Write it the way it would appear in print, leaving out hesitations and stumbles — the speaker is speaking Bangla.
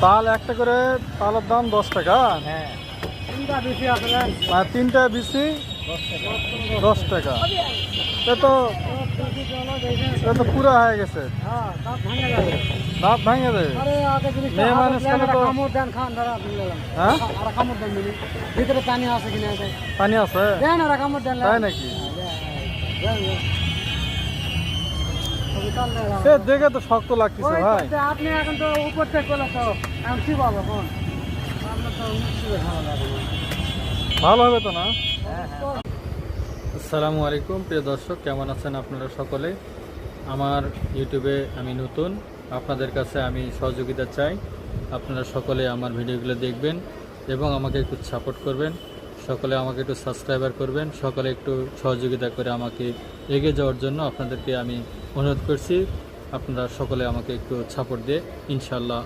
তাল একটা করে তালের দাম 10 টাকা। হ্যাঁ, তিনটা বেশি আসলে আর তিনটা বিসি 10 টাকা। এ তো পুরা হয়ে গেছে, হ্যাঁ, দাঁত ভাঙে যাবে। দাঁত ভাঙে যাবে। আরে আগে যদি মেয়ে মানুষ কেন তো- কামড় দেন খান ধরা দিলাম। হ্যাঁ? আর কামড় দেন দিলি ভিতরে পানি আছে কিনা দেখ। পানি আছে দেন আর কামড় দেন। তাই নাকি? দেন, দেন। ওই তাল দেন। সে দেখে তো শক্ত লাগতেছে ওই ভাই। তো, আপনি এখন তো উপর থেকে করলে তো এখন কি বলবো কোন আপনার তো মুশকিল খাওয়া লাগবে। ভালো হবে তো না? হ্যাঁ, আসসালামু আলাইকুম প্রিয় দর্শক, কেমন আছেন আপনারা সকলে? আমার ইউটিউবে আমি নতুন, আপনাদের কাছে আমি সহযোগিতা চাই। আপনারা সকলে আমার ভিডিওগুলো দেখবেন এবং আমাকে একটু সাপোর্ট করবেন। সকলে আমাকে একটু সাবস্ক্রাইবার করবেন। সকলে একটু সহযোগিতা করে আমাকে এগিয়ে যাওয়ার জন্য আপনাদেরকে আমি অনুরোধ করছি। আপনারা সকলে আমাকে একটু সাপোর্ট দিয়ে ইনশাল্লাহ